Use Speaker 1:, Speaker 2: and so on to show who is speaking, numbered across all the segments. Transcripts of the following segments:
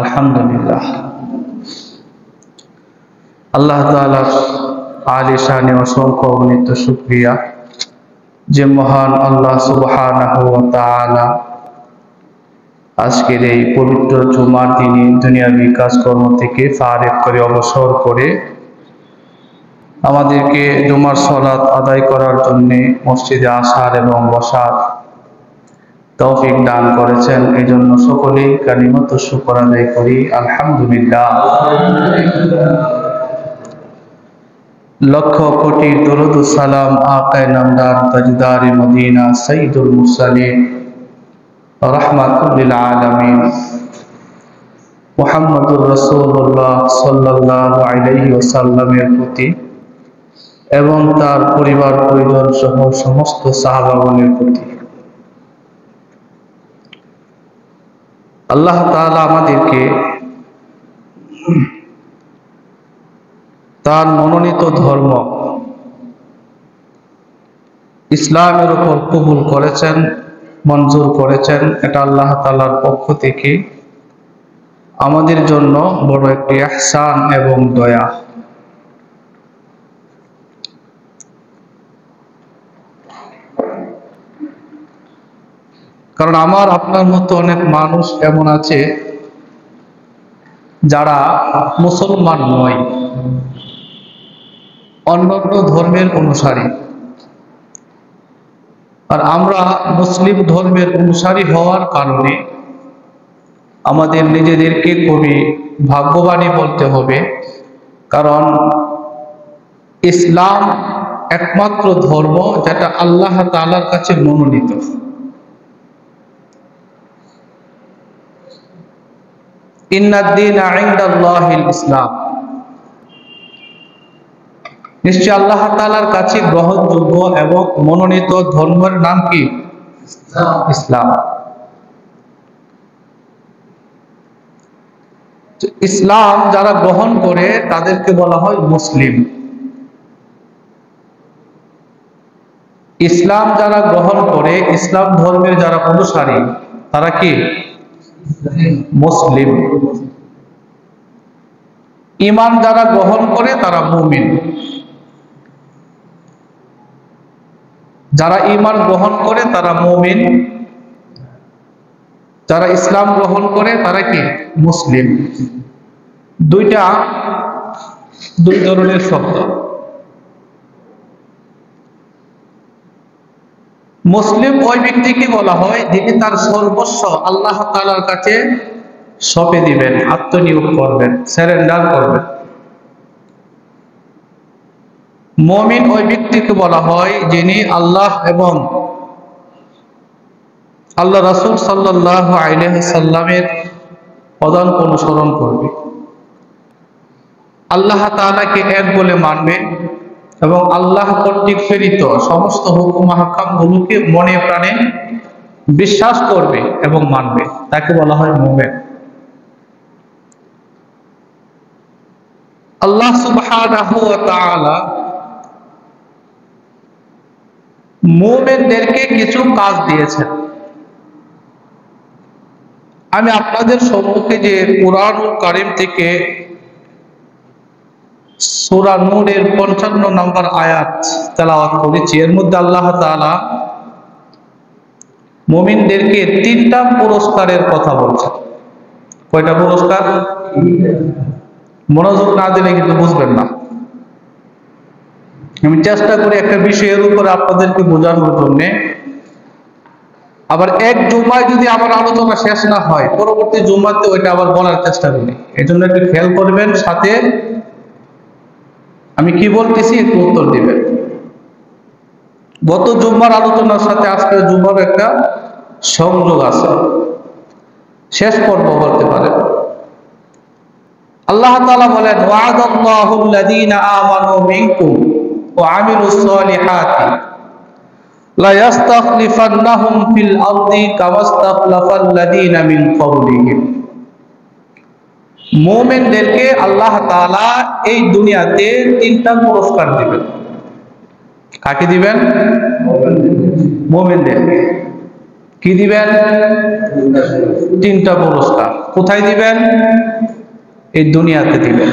Speaker 1: আলহামদুলিল্লাহ, আল্লাহ তাআলার আলিশানে অসংখ্য অগণিত শুকরিয়া যে মহান আল্লাহ সুবহানাহু ওয়া তাআলা আজকের এই পবিত্র জুমার দিনে দুনিয়াবি কাজকর্ম থেকে ফারেক করে অবসর করে আমাদেরকে জুমার সালাত আদায় করার জন্য মসজিদে আসার এবং বসার তৌফিক দান করেছেন। এই জন্য সকলেই কালিমাত শুকর আদায় করি, আলহামদুলিল্লাহ। লক্ষ কোটি দরুদ ও সালাম আকায়ে নামদার তাজদারে মদিনা সাইয়্যিদুল মুরসালিন রাহমাতুল লিল আলামিন মুহাম্মদুর রাসূলুল্লাহ সাল্লাল্লাহু আলাইহি ওয়াসাল্লামের প্রতি এবং তার পরিবার পরিজন সহ সমস্ত সাহাবাগণের প্রতি আল্লাহ তাআলা আমাদেরকে তার মনোনীত ধর্ম ইসলামের উপর কবুল করেছেন, মঞ্জুর করেছেন। এটা আল্লাহ তাআলার পক্ষ থেকে আমাদের জন্য বড় একটি ইহসান এবং দয়া। কারণ আমার আপনার মতো অনেক মানুষ এমন আছে যারা মুসলমান নয়, অন্যান্য ধর্মের অনুসারী। আর আমরা মুসলিম ধর্মের অনুসারী হওয়ার কারণে আমাদের নিজেদেরকে খুবই ভাগ্যবানী বলতে হবে, কারণ ইসলাম একমাত্র ধর্ম যেটা আল্লাহ তাআলার কাছে মনোনীত। ইন্নাদ-দীনা ইনদাল্লাহিল ইসলাম, নিশ্চয় আল্লাহ তাআলার কাছে গ্রহণযোগ্য এবং মনোনীত ধর্মের নাম কি? ইসলাম। ইসলাম যারা গ্রহণ করে তাদেরকে বলা হয় মুসলিম। ইসলাম যারা গ্রহণ করে, ইসলাম ধর্মের যারা অনুসারী, তারা কি? মুসলিম। ঈমান যারা গ্রহণ করে তারা মুমিন। যারা ঈমান গ্রহণ করে তারা মুমিন, যারা ইসলাম গ্রহণ করে তারা কি? মুসলিম। দুই ধরনের শব্দ। মুসলিম ওই ব্যক্তিকে বলা হয় যিনি তার সর্বস্ব আল্লাহ তাআলার কাছে সঁপে দিবেন, আত্মনিয়োগ করবেন, সারেন্ডার করবেন। মুমিন ওই ব্যক্তিকে বলা হয় যিনি আল্লাহ এবং আল্লাহ রাসূল সাল্লাল্লাহু আলাইহি সাল্লামের পদাঙ্ক অনুসরণ করবে, আল্লাহ তাআলাকে এক বলে মানবে এবং আল্লাহ কর্তৃক প্রেরিত সমস্ত হুকুম আহকামগুলোকে মনে প্রাণে বিশ্বাস করবে এবং মানবে। তাকে বলা হয় মুমিন। আল্লাহ সুবহানাহু ওয়া তাআলা মুমিনদেরকে কিছু কাজ দিয়েছেন। আমি আপনাদের সম্মুখে যে কুরআনুল কারীম থেকে সূরা নূরের 55 নম্বর আয়াত তেলাওয়াত করেছি, এর মধ্যে আল্লাহ তাআলা মুমিনদেরকে 3টা পুরস্কারের কথা বলছেন। কয়টা পুরস্কার? মনোযোগ না দিলে কিন্তু বুঝবেন না। আমি চেষ্টা করি একটা বিষয়ের উপরে আপনাদেরকে বোঝানোর জন্য। আবার এক জুমায় যদি আমার আলোচনা শেষ না হয়, পরবর্তী জুমাতে ওইটা আবার বলার চেষ্টা করি। এই জন্য একটু খেয়াল করবেন, সাথে আমি কি বলতেছি একটু উত্তর দিবেন। গত জুমার আলোচনার সাথে আজকের জুমার একটা সংযোগ আছে, শেষ পর্ব বলতে পারেন। আল্লাহ তাআলা বলেন, ওয়া'দাল্লাহুল্লাযীনা আমানু মিনকুম ওয়া আমিলুস সালিহাতি লা ইস্তাখলিফান্নাহুম ফিল আরদি কামা ইস্তাখলাফাল্লাযীনা মিন ক্বাবলিহিম। মুমিনদেরকে আল্লাহ তাআলা এই দুনিয়াতে 3টা পুরস্কার দিবেন। কাকে দিবেন? মুমিনদেরকে। কি দিবেন? তিনটা পুরস্কার। কোথায় দিবেন? এই দুনিয়াতে দিবেন।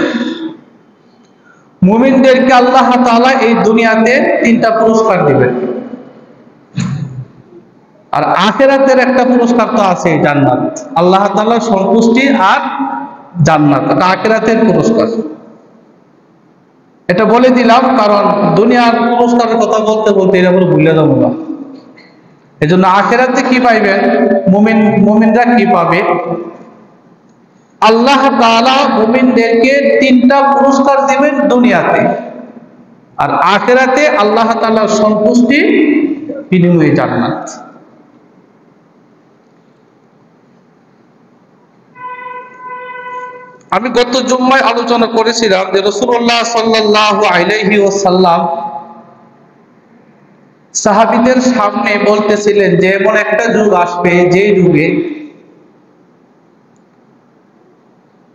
Speaker 1: মুমিনদেরকে আল্লাহ তাআলা এই দুনিয়াতে তিনটা পুরস্কার দিবেন। আর আখিরাতের একটা পুরস্কার তো আছে, জান্নাত। আল্লাহ তাআলার সন্তুষ্টি আর জান্নাত, এটা আখিরাতের পুরস্কার। এটা বলে দিলাম কারণ দুনিয়ার পুরস্কারের কথা বলতে বলতে এটা পুরো ভুলে যাবো না। এজন্য আখিরাতে কি পাইবেন, মুমিনরা কি পাবে? আল্লাহ তাআলা মুমিনদেরকে তিনটা পুরস্কার দিবেন দুনিয়াতে, আর আখিরাতে আল্লাহ তাআলার সন্তুষ্টি, বিনিময়ে জান্নাত। আমি গত জুম্মায় আলোচনা করেছিলাম যে রাসূলুল্লাহ সাল্লাল্লাহু আলাইহি ওয়াসাল্লাম সাহাবীদের সামনে বলতেছিলেন যে এমন একটা যুগ আসবে যে যুগে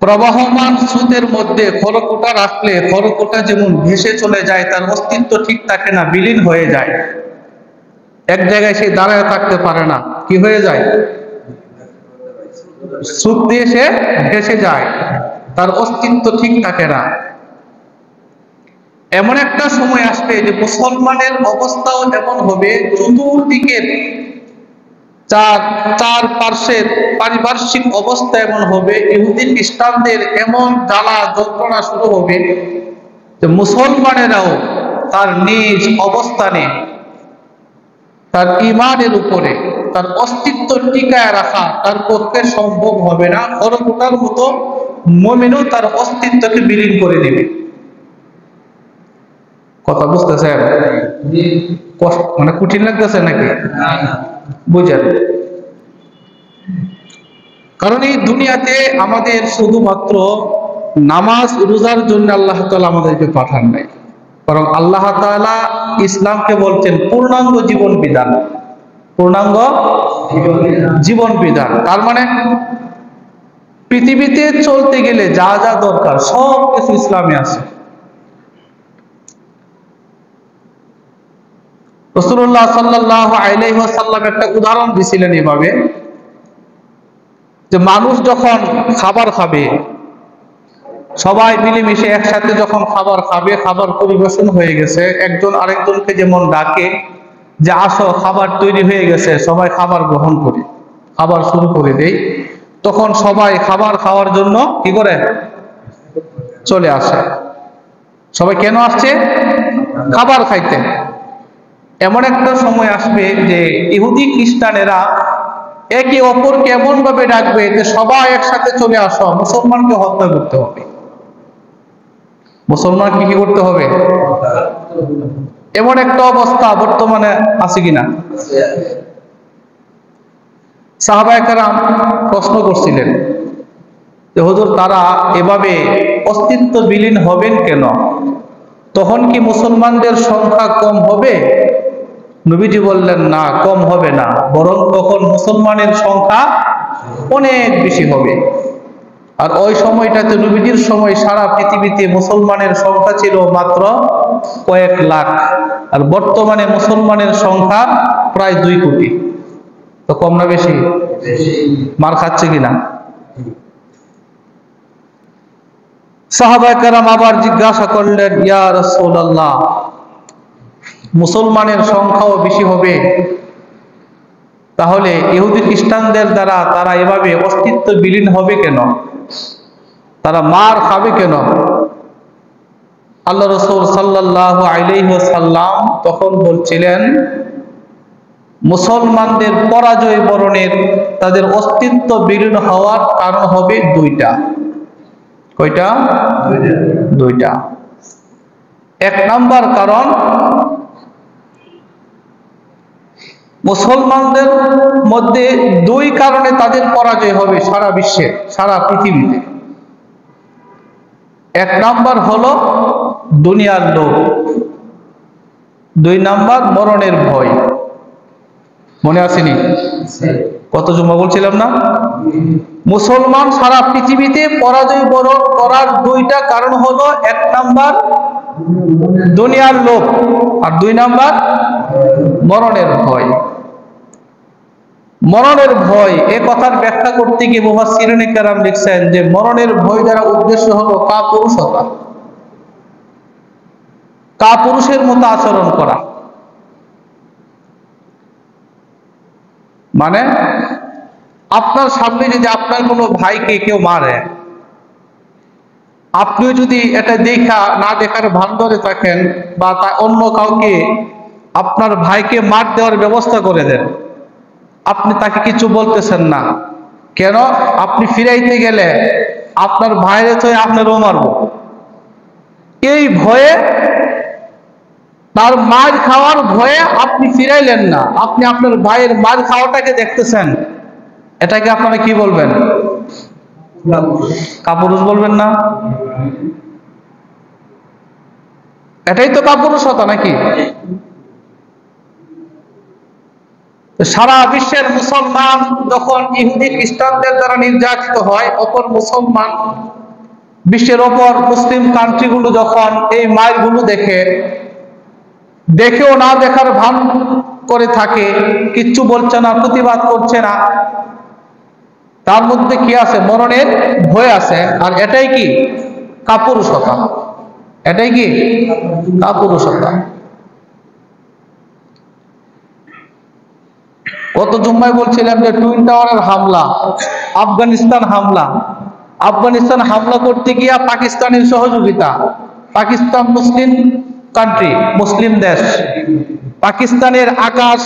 Speaker 1: প্রবাহমান স্রোতের মধ্যে খড়কুটা রাখলে খড়কুটা যেমন ভেসে চলে যায়, তার অস্তিত্ব ঠিক থাকে না, বিলীন হয়ে যায়। এক জায়গায় সে দাঁড়ায় থাকতে পারে না, কি হয়ে যায়? স্রোত দিয়ে সে ভেসে যায়, তার অস্তিত্ব ঠিক থাকে না। এমন একটা সময় আসবে যে মুসলমানের অবস্থাও এমন হবে, চতুর্দিকের চার পার্শ্বের পারিপার্শ্বিক অবস্থা এমন হবে, ইহুদি খ্রিস্টানদের এমন জ্বালা যন্ত্রণা শুরু হবে যে মুসলমানেরাও তার নিজ অবস্থানে তার ঈমানের উপরে তার অস্তিত্ব টিকায় রাখা তার পক্ষে সম্ভব হবে না। খড়কুটার মতো মুমিনও তার অস্তিত্বকে বিলীন করে দিবে। কথা বুঝতেছেন? মানে কঠিন লাগতেছে নাকি? বুঝেন? কারণ এই দুনিয়াতে আমাদের শুধুমাত্র নামাজ রোজার জন্য আল্লাহ তাআলা আমাদেরকে পাঠান নাই, বরং আল্লাহ তাআলা ইসলামকে বলছেন পূর্ণাঙ্গ জীবন বিধান। পূর্ণাঙ্গ জীবন বিধান তার মানে পৃথিবীতে চলতে গেলে যা যা দরকার সব কিছু ইসলামে আছে। রাসূলুল্লাহ সাল্লাল্লাহু আলাইহি ওয়াসাল্লাম একটা উদাহরণ দিয়েছিলেন এভাবে, যে মানুষ যখন খাবার খাবে, সবাই মিলেমিশে একসাথে যখন খাবার খাবে, খাবার পরিবেশন হয়ে গেছে, একজন আরেকজনকে যেমন ডাকে যে আসো খাবার তৈরি হয়ে গেছে, সবাই খাবার গ্রহণ করে খাবার শুরু করে দেয়, তখন সবাই খাবার খাওয়ার জন্য কি করে? চলে আসে। সবাই কেন আসছে? খাবার খাইতে। এমন একটা সময় আসবে যে ইহুদি খ্রিস্টানেরা একে অপরকে এমন ভাবে ডাকবে যে সবাই একসাথে চলে আসো, মুসলমানকে হত্যা করতে হবে। মুসলমানকে কি করতে হবে? এমন একটা অবস্থা বর্তমানে আছে কিনা? সাহাবায়ে কেরাম প্রশ্ন করছিলেন যে হুজুর, তারা এভাবে অস্তিত্ব বিলীন হবেন কেন? তখন কি মুসলমানদের সংখ্যা কম হবে? নবীজি বললেন না, কম হবে না, বরং তখন মুসলমানের সংখ্যা অনেক বেশি হবে। আর ওই সময়টাতে নবীজির সময় সারা পৃথিবীতে মুসলমানের সংখ্যা ছিল মাত্র কয়েক লাখ, আর বর্তমানে মুসলমানের সংখ্যা প্রায় 2 কোটি। তো কম না বেশি? মার খাচ্ছে কিনা? সাহাবায়ে কেরাম আবার জিজ্ঞাসা করলেন, ইয়া রাসূলুল্লাহ, মুসলমানের সংখ্যাও বেশি হবে, তাহলে ইহুদি খ্রিস্টানদের দ্বারা তারা এভাবে অস্তিত্ব বিলীন হবে কেন? তারা মার খাবে কেন? আল্লাহ রাসূল সাল্লাল্লাহু আলাইহি ওয়াসাল্লাম তখন বলছিলেন, মুসলমানদের পরাজয় বরণের, তাদের অস্তিত্ব বিলীন হওয়ার কারণ হবে 2টা। কয়টা? 2টা। 1 নাম্বার কারণ, মুসলমানদের মধ্যে 2 কারণে তাদের পরাজয় হবে সারা বিশ্বে, সারা পৃথিবীতে। 1 নাম্বার হলো দুনিয়ার লোভ, 2 নাম্বার মরণের ভয়। মনে আসেনি? কত জুমা বলছিলাম না? মুসলমান সারা পৃথিবীতে পরাজয় বরণ করার 2টা কারণ হলো, 1 নাম্বার দুনিয়ার লোভ, আর 2 নাম্বার মরণের ভয়। মরণের ভয়, এ কথার ব্যাখ্যা করতে গিয়ে মুফাসসিরিনে কেরাম লিখছেন যে মরণের ভয় দ্বারা উদ্দেশ্য হলো কাপুরুষতা, কাপুরুষের মতো আচরণ করা। মানে আপনার সামনে যদি আপনার কোনো ভাইকে কেউ মারে, আপনিও যদি এটা দেখা না দেখার ভান ধরে থাকেন বা অন্য কাউকে আপনার ভাইকে মার দেওয়ার ব্যবস্থা করে দেন, আপনি তাকে কিছু বলতেছেন না কেন? আপনি ফিরাইতে গেলে আপনার ভাইরে তো আপনারও মারব, এই ভয়ে, তার মার খাওয়ার ভয়ে আপনি ফিরাইলেন না, আপনি আপনার ভাইয়ের মার খাওয়াটাকে দেখতেছেন। এটাকে আপনারা কি বলবেন? কাপুরুষ বলবেন না? এটাই তো কাপুরুষতা নাকি? সারা বিশ্বের মুসলমান যখন ইহুদি খ্রিস্টানদের দ্বারা নির্যাতিত হয়, অপর মুসলমান বিশ্বের অপর মুসলিম কান্ট্রিগুলো যখন এই মারগুলো দেখেও না দেখার ভান করে থাকে, কিচ্ছু বলছে না, প্রতিবাদ করছে না, তার মধ্যে কি আছে? মরণের ভয় আছে। আর এটাই কি? কাপুরুষতা। এটাই কি? কাপুরুষতা। গত জুম্মায় বলছিলাম যে টুইন টাওয়ারের হামলা, আফগানিস্তান হামলা করতে গিয়া পাকিস্তানের সহযোগিতা। পাকিস্তান মুসলিম কান্ট্রি, মুসলিম দেশ। পাকিস্তানের আকাশ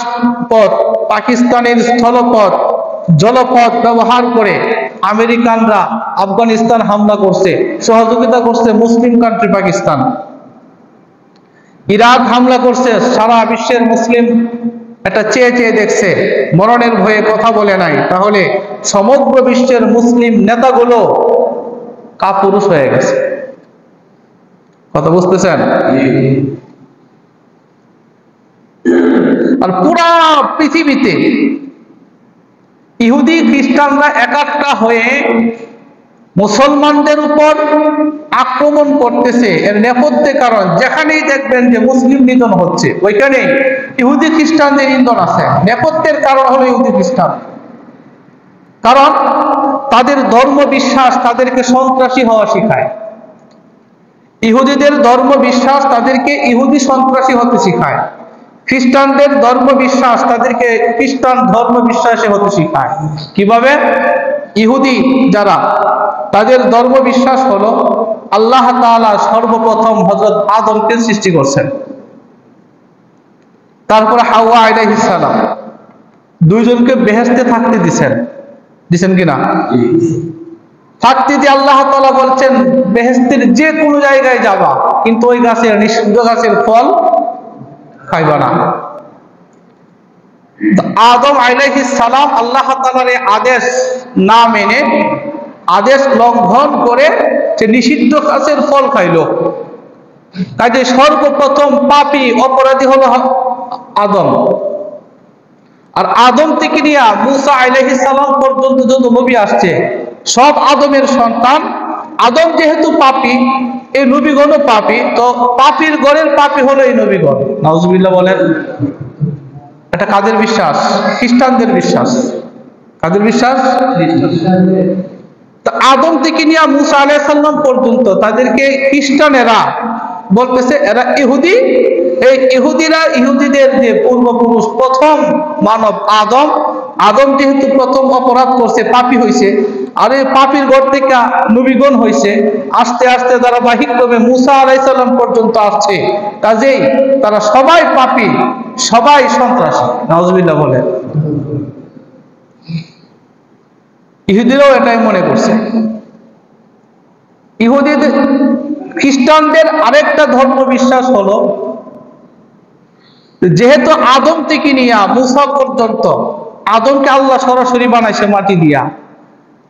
Speaker 1: পথ, পাকিস্তানের স্থলপথ, জলপথ ব্যবহার করে আমেরিকানরা আফগানিস্তান হামলা করছে, সহযোগিতা করছে মুসলিম কান্ট্রি পাকিস্তান। ইরাক হামলা করছে, সারা বিশ্বের মুসলিম এটা চেয়ে চেয়ে দেখছে, মরণের ভয়ে কথা বলে নাই। তাহলে সমগ্র বিশ্বের মুসলিম নেতাগুলো কাপুরুষ হয়ে গেছে। কথা বুঝতেছেন? আর পুরা পৃথিবীতে ইহুদি খ্রিস্টানরা একাত্তা হয়ে মুসলমানদের উপর আক্রমণ করতেছে। এর নেপথ্যে কারণ, যেখানেই দেখবেন যে মুসলিম নিধন হচ্ছে, ওইখানে ইহুদি খ্রিস্টানদের ইন্ধন আছে। নেপথ্যের কারণ হলো ইহুদি খ্রিস্টান। কারণ তাদের ধর্ম বিশ্বাস তাদেরকে সন্ত্রাসী হওয়া শিখায়। ইহুদিদের ধর্ম বিশ্বাস তাদেরকে ইহুদি সন্ত্রাসী হতে শিখায়। খ্রিস্টানদের ধর্ম বিশ্বাস তাদেরকে খ্রিস্টান ধর্ম বিশ্বাসী হতে শিখায়। কিভাবে? ইহুদি যারা, তাদের ধর্ম বিশ্বাস হলো আল্লাহ তাআলা সর্বপ্রথম হযরত আদমকে সৃষ্টি করছেন, তারপরে হাওয়া আলাইহিস সালাম, দুইজনকে বেহেশতে থাকতে দিছেন কিনা? থাকতে দিয়ে আল্লাহ তাআলা বলছেন বেহেশতের যে কোনো জায়গায় যাবা, কিন্তু ওই গাছের, নিষিদ্ধ গাছের ফল খাইবা না। আদম আলাইহিস সালাম আল্লাহ তাআলার এই আদেশ না মেনে, আদেশ লঙ্ঘন করে সে নিষিদ্ধ গাছের ফল খাইলো। কাজে সর্বপ্রথম পাপী অপরাধী হলো আদম। আর আদম থেকে নিয়ে মুসা আলাইহিস সালাম পর্যন্ত যত নবী আসছে সব আদমের সন্তান। আদম যেহেতু পাপী, এই নবীগণও পাপী, তো পাপীর ঘরের পাপী হলো এই নবীগণ। নাউজুবিল্লাহ বলেন। এটা কাদের বিশ্বাস? খ্রিস্টানদের বিশ্বাস। কাদের বিশ্বাস? আদম থেকে নিয়ে মুসা আলাইহিস সালাম পর্যন্ত তাদেরকে খ্রিস্টানেরা বলতেছে এরা ইহুদি। এই ইহুদিরা, ইহুদিদের যে পূর্বপুরুষ, প্রথম মানব আদম, আদম যেহেতু প্রথম অপরাধ করছে, পাপী হয়েছে, আর এই পাপীর ঘর থেকে নবীগণ হয়েছে, আস্তে আস্তে ধারাবাহিকভাবে মুসা আলাইহিস সালাম পর্যন্ত আসছে। কাজেই তারা সবাই পাপী, সবাই সন্ত্রাসী। নাউজুবিল্লাহ বলে। ইহুদিরাও এটাই মনে করছে। ইহুদিদের, খ্রিস্টানদের আরেকটা ধর্ম বিশ্বাস হলো যেহেতু আদম থেকে নিয়ে মুসা পর্যন্ত, আদমকে আল্লাহ সরাসরি বানাইছে মাটি দিয়া,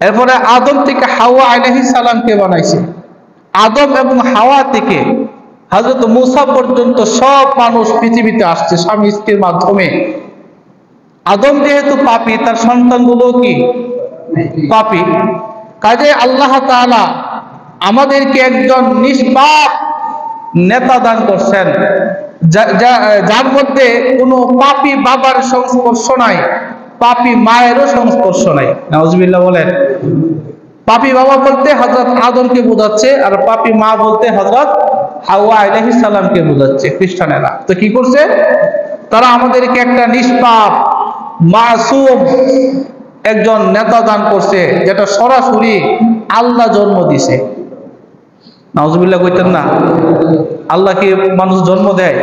Speaker 1: এরপরে আদম থেকে হাওয়া আলাইহিস সালামকে বানাইছে, আদম এবং হাওয়া থেকে হযরত মুসা পর্যন্ত সব মানুষ পৃথিবীতে আসছে স্বামী স্ত্রীর মাধ্যমে। আদম যেহেতু পাপী, তার সন্তানগুলো কি পাপী। কাজে আল্লাহ তাআলা আমাদেরকে একজন নিষ্পাপ নেতা দান করছেন, যার মধ্যে কোনো পাপী বাবার সংস্পর্শ নাই, পাপী মায়েরও সংস্পর্শ নাই। নাউজুবিল্লাহ বলেন। পাপী বাবা বলতে হযরত আদমকে বোঝাচ্ছে, আর পাপী মা বলতে হযরত হাওয়া আলাইহিস সালামকে বোঝাচ্ছে খ্রিস্টানেরা। তো কি করছে তারা? আমাদেরকে একটা নিষ্পাপ মাসুম একজন নেতা দান করছে, যেটা সরাসরি আল্লাহ জন্ম দিছে। নাউজুবিল্লাহ কইতেন না? আল্লাহ কি মানুষ জন্ম দেয়?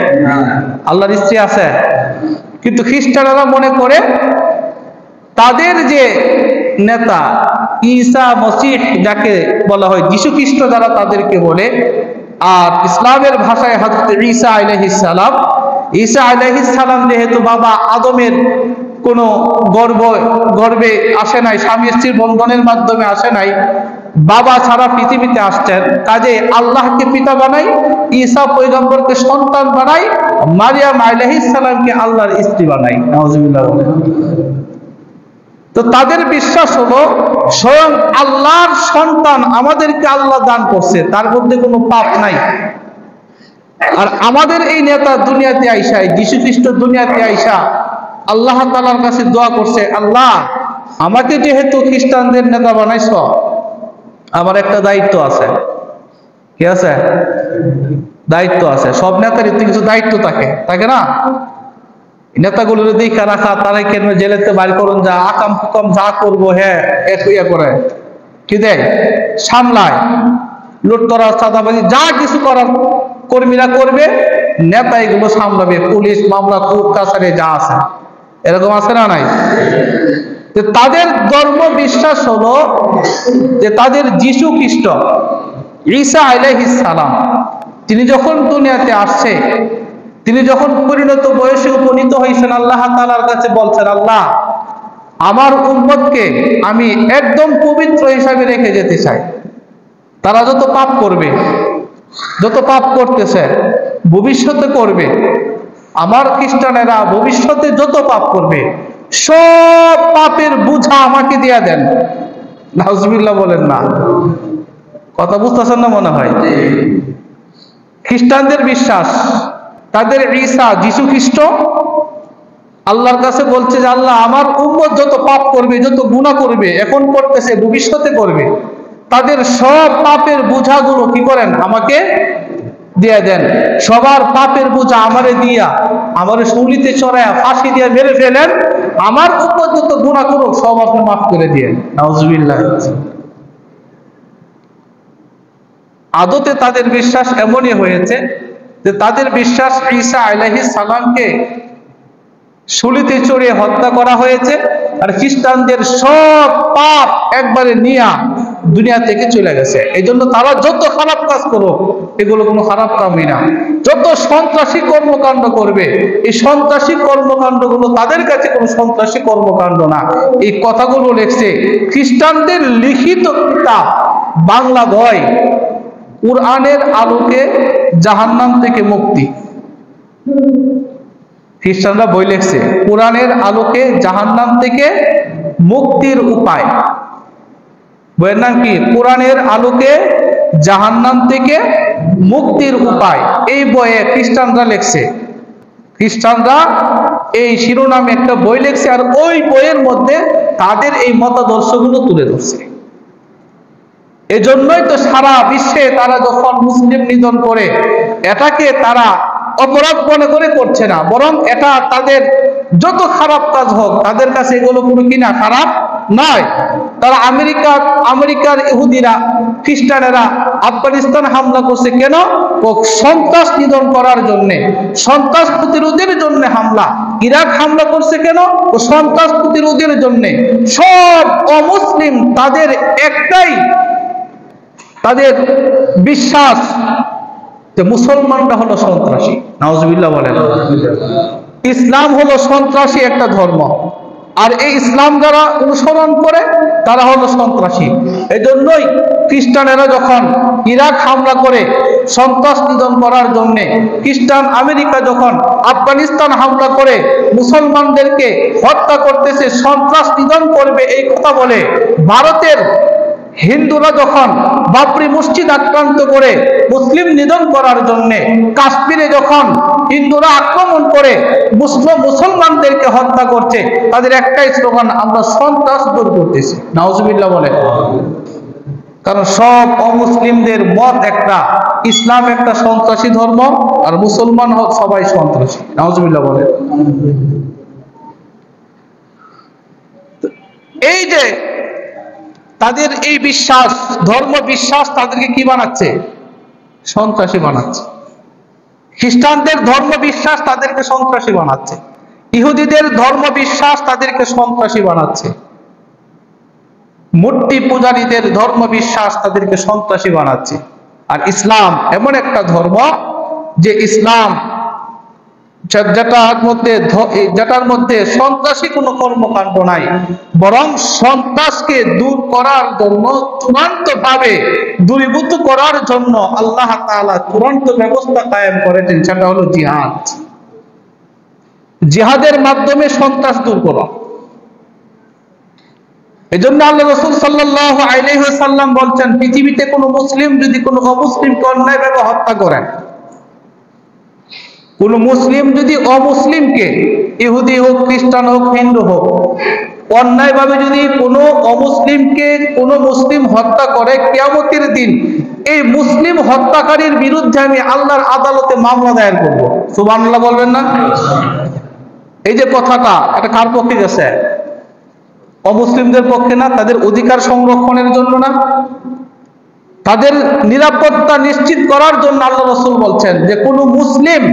Speaker 1: আল্লাহর স্ত্রী আছে? কিন্তু খ্রিস্টানেরা মনে করে তাদের যে নেতা ঈসা মসিহ, যাকে বলা হয় যীশু খ্রিস্ট, যারা তাদেরকে বলে, আর ইসলামের ভাষায় হযরত ঈসা আলাইহিস সালাম, ঈসা আলাইহিস সালাম যেহেতু বাবা আদমের কোনো গর্ভে আসে নাই, স্বামী স্ত্রীর বন্ধনের মাধ্যমে আসে নাই, বাবা ছাড়া পৃথিবীতে আসছেন, কাজে আল্লাহকে পিতা বানাই, ঈসা পয়গম্বরকে সন্তান বানাই, মারিয়াম আলাইহিস সালামকে আল্লাহর স্ত্রী বানাই। নাউজুবিল্লাহ। তো তাদের বিশ্বাস হলো স্বয়ং আল্লাহর সন্তান আমাদেরকে আল্লাহ দান করছে, তার মধ্যে কোনো পাপ নাই। আর আমাদের এই নেতা দুনিয়াতে আইসা, যীশু খ্রিস্ট দুনিয়াতে আইসা আল্লাহ তাআলার কাছে দোয়া করছে, আল্লাহ আমাকে যেহেতু খ্রিস্টানদের নেতা বানাইছ, আমার একটা দায়িত্ব আছে। কি আছে? দায়িত্ব আছে। সব নেতারই তো কিছু দায়িত্ব থাকে না? নেতাগুলোর দেখা রাখা, তারা কেন জেলেতে বাইর করুন, যা আকাম হুকাম যা করবো, হ্যাঁ ইয়া করে কি দেয়, সামলায়, লুট করা, চাঁদাবাজি যা কিছু করার কর্মীরা করবে, নেতা এগুলো সামলাবে, পুলিশ মামলা কোর্ট কাছারি যা আছে। এরকম আছে না নাই? তাদের ধর্ম বিশ্বাস হলো যে তাদের যীশু খ্রিস্ট ঈসা আলাইহিস সালাম, তিনি যখন দুনিয়াতে আসছে, তিনি যখন পরিণত বয়সে উপনীত হয়েছেন, আল্লাহ তাআলার কাছে বলছেন, আল্লাহ আমার উম্মতকে আমি একদম পবিত্র হিসাবে রেখে যেতে চাই। তারা যত পাপ করবে, যত পাপ করতেছে, ভবিষ্যতে করবে, আমার খ্রিস্টানেরা ভবিষ্যতে যত পাপ করবে, সব পাপের বোঝা আমাকে দিয়া দেন। নাউজুবিল্লাহ বলেন না? কথা বুঝতেছেন না মনে হয়? খ্রিস্টানদের বিশ্বাস, তাদের ঈসা যীশু খ্রিস্ট আল্লাহর কাছে বলছে যে আল্লাহ আমার উম্মত যত পাপ করবে, যত গুনাহ করবে, এখন করতেছে, ভবিষ্যতে করবে, তাদের সব পাপের বোঝাগুলো কি করেন? আমাকে দিয়ে দেন। সবার পাপের বোঝা আমারে দিয়া, আমারে শুলিতে চড়ায়া ফাঁসি দিয়ে মেরে ফেলেন। আমার উম্মত যত গুনাহ করুক, সব আপনি মাফ করে দিয়েন। নাউজুবিল্লাহ। আদতে তাদের বিশ্বাস এমনই হয়েছে যে তাদের বিশ্বাস ঈসা আলাইহিস সালামকে শুলিতে চড়িয়ে হত্যা করা হয়েছে, আর খ্রিস্টানদের সব পাপ একবারে নিয়া দুনিয়া থেকে চলে গেছে। এই জন্য তারা যত খারাপ কাজ করুক, এগুলো কোনো খারাপ কামই না। যত সন্ত্রাসী কর্মকাণ্ড করবে, এই সন্ত্রাসী কর্মকাণ্ডগুলো তাদের কাছে কোনো সন্ত্রাসী কর্মকাণ্ড না। এই কথাগুলো লিখছে খ্রিস্টানদের লিখিত কিতাব, বাংলা বই কুরআনের আলোকে জাহান্নাম থেকে মুক্তি। খ্রিস্টানরা বই লিখছে কোরআনের আলোকে জাহান্নাম থেকে মুক্তির উপায়। বইয়ের নাম কি? কোরআনের আলোকে জাহান্নাম থেকে মুক্তির উপায়। এই বইয়ে খ্রিস্টানরা লিখছে, খ্রিস্টানরা এই শিরোনামে একটা বই লিখছে, আর ওই বইয়ের মধ্যে তাদের এই মতাদর্শগুলো তুলে ধরছে। এজন্যই তো সারা বিশ্বে তারা যখন মুসলিম নিধন করে, এটাকে তারা অপরাধ মনে করে করছে না, বরং এটা তাদের যত খারাপ কাজ হোক, তাদের কাছে এগুলো কোনো কিনা খারাপ নয়। তারা আমেরিকার ইহুদিরা, খ্রিস্টানেরা আফগানিস্তান হামলা করছে কেন? সন্ত্রাস নিধন করার জন্য, সন্ত্রাস প্রতিরোধের জন্য হামলা। ইরাক হামলা করছে কেন? সন্ত্রাস প্রতিরোধের জন্য। সব অমুসলিম তাদের একটাই তাদের বিশ্বাস যে মুসলমানরা হলো সন্ত্রাসী। নাউজুবিল্লাহ বলেন। ইসলাম হলো সন্ত্রাসী একটা ধর্ম, আর এই ইসলাম যারা অনুসরণ করে তারা হলো সন্ত্রাসী। এই জন্যই খ্রিস্টানেরা যখন ইরাক হামলা করে সন্ত্রাস নিধন করার জন্য, খ্রিস্টান আমেরিকা যখন আফগানিস্তান হামলা করে মুসলমানদেরকে হত্যা করতেছে, সন্ত্রাস নিধন করবে এই কথা বলে, ভারতের হিন্দুরা যখন বাবরি মসজিদ আক্রান্ত করে মুসলিম নিধন করার জন্য কাশ্মীরে যখন হিন্দুরা আক্রমণ করে মুসলমানদেরকে হত্যা করছে, তাদের একটাই স্লোগান, আমরা সন্ত্রাস দূর করতেছি। নাউজুবিল্লাহ বলে। কারণ সব অমুসলিমদের মত একটা, ইসলাম একটা সন্ত্রাসী ধর্ম, আর মুসলমান হোক সবাই সন্ত্রাসী। নাউজুবিল্লাহ বলে। এই যে তাদের এই বিশ্বাস, ধর্ম বিশ্বাস তাদেরকে কি বানাচ্ছে? সন্ত্রাসী বানাচ্ছে। খ্রিস্টানদের ধর্ম বিশ্বাস তাদেরকে সন্ত্রাসী বানাচ্ছে, ইহুদিদের ধর্ম বিশ্বাস তাদেরকে সন্ত্রাসী বানাচ্ছে, মূর্তি পূজারীদের ধর্ম বিশ্বাস তাদেরকে সন্ত্রাসী বানাচ্ছে। আর ইসলাম এমন একটা ধর্ম যে ইসলাম যেটার মধ্যে সন্ত্রাসী কোনো কর্মকাণ্ড নাই, বরং সন্ত্রাসকে দূর করার জন্য, চূড়ান্ত ভাবে দূরীভূত করার জন্য আল্লাহ তাআলা চূড়ান্ত ব্যবস্থা কায়েম করেছেন, সেটা হলো জিহাদ। জিহাদের মাধ্যমে সন্ত্রাস দূর করা। এজন্য আল্লাহ রাসূল সাল্লাল্লাহু আলাইহি ওয়াসাল্লাম বলছেন, পৃথিবীতে কোনো মুসলিম যদি কোনো অমুসলিমকে অন্যায়ভাবে হত্যা করেন, কোন মুসলিম যদি অমুসলিমকে, ইহুদি হোক, খ্রিস্টান হোক, হিন্দু হোক, অন্যায়ভাবে যদি কোনো অমুসলিমকে কোনো মুসলিম হত্যা করে, কিয়ামতের দিন এই মুসলিম হত্যাকারীর বিরুদ্ধে আমি আল্লাহর আদালতে মামলা দায়ের করব। সুবহানাল্লাহ বলবেন না? এই যে কথাটা, এটা কার পক্ষে গেছে? অমুসলিমদের পক্ষে না? তাদের অধিকার সংরক্ষণের জন্য না? তাদের নিরাপত্তা নিশ্চিত করার জন্য আল্লাহ রাসূল বলছেন যে কোনো মুসলিম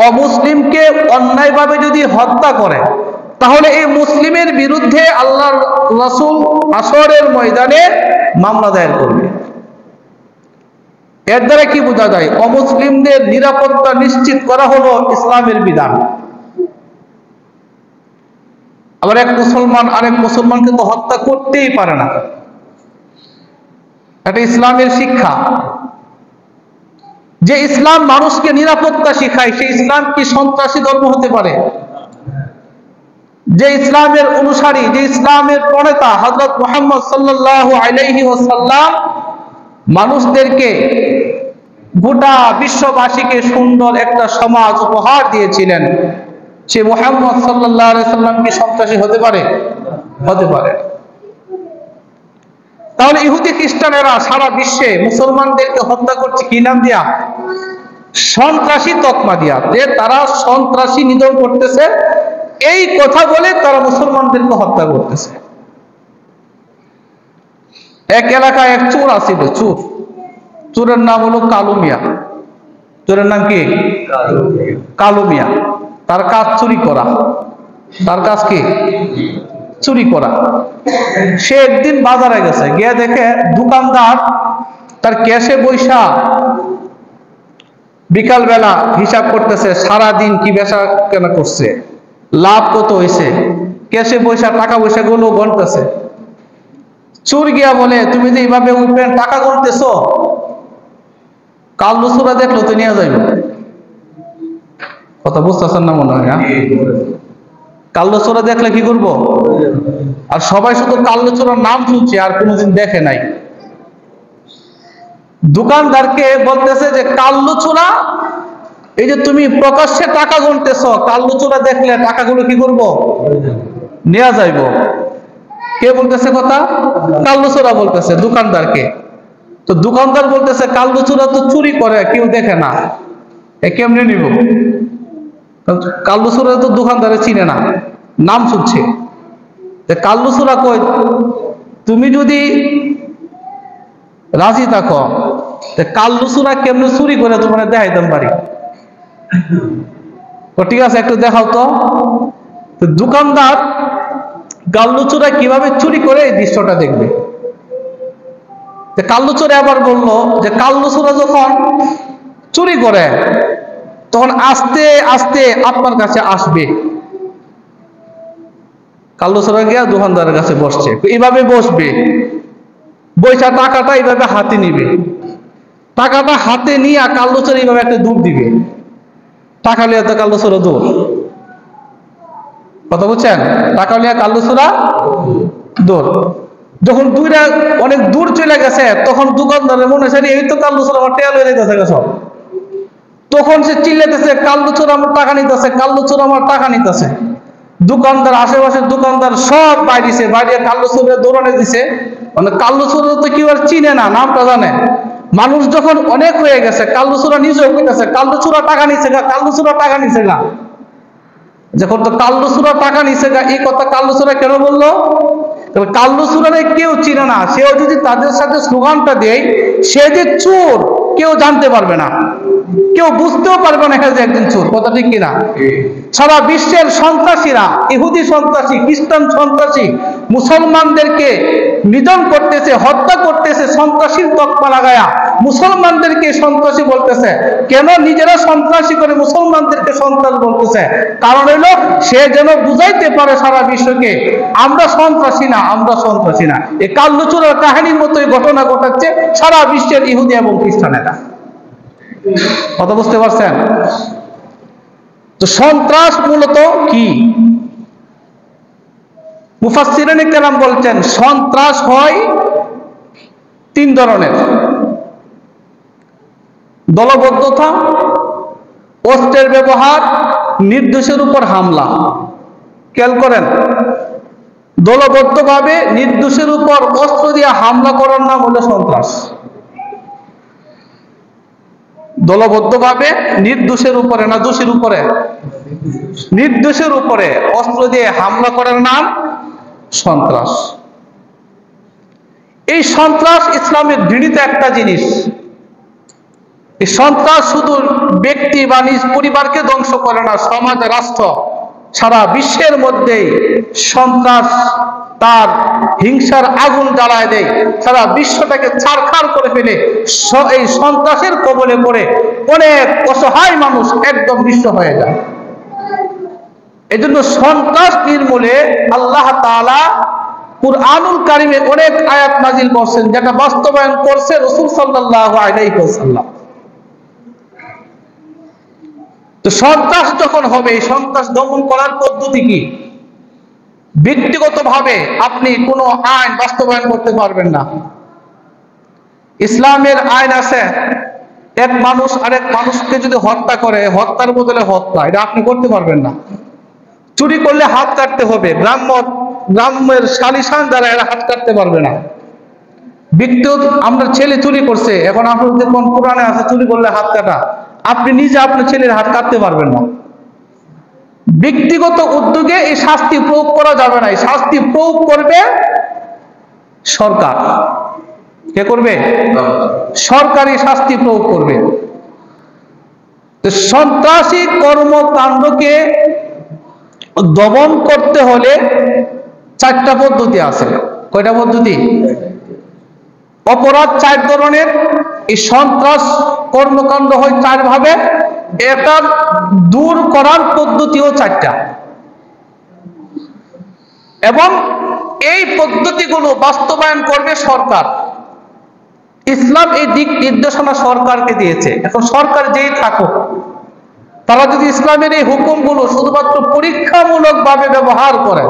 Speaker 1: অমুসলিমকে অন্যায়ভাবে যদি হত্যা করে, তাহলে এই মুসলিমের বিরুদ্ধে আল্লাহর রাসূল হাসরের ময়দানে মামলা দায়ের করবে। এর দ্বারা কি বোঝা যায়? অমুসলিমদের নিরাপত্তা নিশ্চিত করা হলো ইসলামের বিধান। আবার এক মুসলমান আরেক মুসলমানকে তো হত্যা করতেই পারে না, এটা ইসলামের শিক্ষা। যে ইসলাম মানুষকে নিরাপত্তা শিখায়, সেই ইসলাম কি সন্ত্রাসী ধর্ম হতে পারে? যে ইসলামের অনুসারী, যে ইসলামের প্রণেতা হযরত মুহাম্মদ সাল্লাল্লাহু আলাইহি ওয়াসাল্লাম মানুষদেরকে, গোটা বিশ্ববাসীকে সুন্দর একটা সমাজ উপহার দিয়েছিলেন, সে মুহাম্মদ সাল্লাল্লাহু আলাইহি ওয়াসাল্লাম কি সন্ত্রাসী হতে পারে? হতে পারে। তাহলে ইহুদি খ্রিস্টানেরা সারা বিশ্বে মুসলমানদেরকে হত্যা করছে কি নাম দিয়া? সন্ত্রাসী তকমা দিয়া, যে তারা সন্ত্রাসী নিধন করতেছে, এই কথা বলে তারা মুসলমানদেরকে হত্যা করতেছে। এক এলাকায় এক চোর আছিল, চোরের নাম হলো কালু মিয়া। চোরের নাম কি? কালু মিয়া। তার কাজ চুরি করা। তার কাজ কি? চুরি করা। সে একদিন বাজারে গেছে, গিয়ে দেখে দোকানদার তার ক্যাশে বৈশা বিকাল বেলা হিসাব করতেছে, সারা দিন কি বেচা কেনা করছে, লাভ কত হয়েছে, ক্যাশে বৈশা টাকা পয়সা গুলো গণতেছে। চোর গিয়া বলে, তুমি যে এইভাবে উঠবেন টাকা গণতেছো, কাল লুচুরা দেখলো তো নিয়ে যাইব। কথা বুঝতেছেন না মনে হয়? কাল্লো চোরা দেখলে কি করবো? আর সবাই শুধু কাল্লো চোরার নাম শুনছে, আর কোনোদিন দেখে নাই। দোকানদারকে বলতেছে যে কাল্লো চোরা, এই যে তুমি প্রকাশ্যে টাকা গুনতেছ, কাল্লো চোরা দেখলে টাকাগুলো কি করব? নেওয়া যাইব। কে বলতেছে কথা? কাল্লো চোরা বলতেছে দোকানদারকে। তো দোকানদার বলতেছে কাল্লো চোরা তো চুরি করে, কেউ দেখে না, এ কেমনে নিব? কাল্লু চোরা তো দোকানদারে চিনে না, নাম শুনছে। কাল্লু চোরা কই, তুমি যদি রাজি থাকো, কাল্লু চোরা কেমনে চুরি করে তোমার দেখাইতাম পারি। ঠিক আছে, একটু দেখাও তো। দোকানদার কাল্লু চোরা কিভাবে চুরি করে এই দৃশ্যটা দেখবে। কাল্লু চোরা আবার বললো যে কাল্লু চোরা যখন চুরি করে তখন আস্তে আস্তে আপনার কাছে আসবে। কাল্লু চোরা গিয়া দোকানদারের কাছে বসছে, এইভাবে বসবে, বৈশা টাকাটা এইভাবে হাতে নিবে, টাকাটা হাতে নিয়ে কাল্লু চোরা এইভাবে একটা দৌড় দিবে, টাকা লিয়া তো কাল্লু চোরা দৌড়। কথা বুঝছেন? টাকা লিয়া কাল্লু চোরা দৌড়। যখন দুইটা অনেক দূর চলে গেছে তখন দোকানদারের মনে হয়েছে এই তো কাল্লু চোর আমার টেয়া লয়ে যাইতেছে সব। তখন সে চিল্লাইতেছে কাল্লু চোর আমার টাকা নিতেছে, কাল্লু চোর আমার টাকা নিতেছে। দোকানদার, আশেপাশের দোকানদার সব বাইরেছে, বাইরে কাল্লু চোরের দৌড়ানে দিছে। মানে কাল্লু চোর তো কেউ আর চিনে না, নামটা জানে। মানুষ যখন অনেক হয়ে গেছে কাল্লু চোরা নিজেও কইতেছে কাল্লু চোরা টাকা নিছে গা, কাল্লু চোরা টাকা নিছে গা। যখন তো কাল্লু চোরা টাকা নিছে গা এই কথা কাল্লু চোরা কেন বললো? কাল্লু চোরারে কেউ চিনে না, সেও যদি তাদের সাথে স্লোগানটা দেয় সে যে চোর কেউ জানতে পারবে না, কেউ বুঝতেও পারবে না যে একজন চোর। কথা ঠিক কিনা? সারা বিশ্বের সন্ত্রাসীরা, ইহুদি সন্ত্রাসী, খ্রিস্টান সন্ত্রাসী মুসলমানদেরকে নিধন করতেছে, হত্যা করতেছে, সন্ত্রাসীর তকমা লাগায়া মুসলমানদেরকে সন্ত্রাসী বলতেছে। কেন নিজেরা সন্ত্রাসী করে মুসলমানদেরকে সন্ত্রাস বলতেছে? কারণ হইল সে যেন বুঝাইতে পারে সারা বিশ্বকে আমরা সন্ত্রাসী না, আমরা সন্ত্রাসী না। এই কাল্লু চোরের কাহিনীর মতোই ঘটনা ঘটাচ্ছে সারা বিশ্বের ইহুদি এবং খ্রিস্টানেরা। কথা বুঝতে পারছেন? তো সন্ত্রাস মূলত কি? মুফাসসিরিনে কেরাম বলছেন সন্ত্রাস হয় তিন ধরনের: দলবদ্ধতা, অস্ত্রের ব্যবহার, নির্দোষের উপর হামলা। খেয়াল করেন, দলবদ্ধভাবে নির্দোষের উপর অস্ত্র দিয়ে হামলা করার নাম হলো সন্ত্রাস। দলবদ্ধভাবে নির্দোষের উপরে, না দোষীর উপরে, নির্দোষের উপরে অস্ত্র দিয়ে হামলা করার নাম সন্ত্রাস। এই সন্ত্রাস ইসলামের ঘৃণিত একটা জিনিস। এই সন্ত্রাস শুধু ব্যক্তি বা নিজ পরিবারকে ধ্বংস করে না, সমাজ, রাষ্ট্র, সারা বিশ্বের মধ্যেই সন্ত্রাস তার হিংসার আগুন জ্বালায় দেয়, সারা বিশ্বটাকে ছারখার করে ফেলে। এই সন্ত্রাসের কবলে পড়ে অনেক অসহায় মানুষ একদম নিঃস্ব হয়ে যায়। এজন্য সন্ত্রাস নির্মূলে আল্লাহ তাআলা কুরআনুল কারীমে অনেক আয়াত নাজিল করছেন, যেটা বাস্তবায়ন করছে রাসূল সাল্লাল্লাহু আলাইহি ওয়াসাল্লাম। তো সন্ত্রাস যখন হবে, সন্ত্রাস দমন করার পদ্ধতি কি? ব্যক্তিগতভাবে আপনি কোনো আইন বাস্তবায়ন করতে পারবেন না। ইসলামের আইন আছে, এক মানুষ আরেক মানুষকে যদি হত্যা করে, হত্যার বদলে হত্যা, এটা আপনি করতে পারবেন না। চুরি করলে হাত কাটতে হবে, গ্রামের শালিশান দ্বারা এরা হাত কাটতে পারবে না। ব্যক্তিগত, আমরা ছেলে চুরি করছে, এখন আপনার দেখুন কোরআনে আছে চুরি করলে হাত কাটা, আপনি নিজে আপনার ছেলের হাত কাটতে পারবেন না। ব্যক্তিগত উদ্যোগে এই শাস্তি প্রয়োগ করা যাবে না। এই শাস্তি প্রয়োগ করবে সরকার। কে করবে? সরকারি শাস্তি প্রয়োগ করবে। তো সন্ত্রাসী কর্মকাণ্ডকে দমন করতে হলে চারটা পদ্ধতি আছে। কয়টা পদ্ধতি? অপরাধ চার ধরনের। এই সন্ত্রাস কর্মকাণ্ড হয় চার ভাবে, এটা দূর করার পদ্ধতিও চারটা, এবং এই পদ্ধতিগুলো বাস্তবায়ন করবে সরকার। ইসলাম এই দিক নির্দেশনা সরকারকে দিয়েছে। এখন সরকার যেই থাকুক, তারা যদি ইসলামের এই হুকুমগুলো শুধুমাত্র পরীক্ষামূলকভাবে ব্যবহার করে,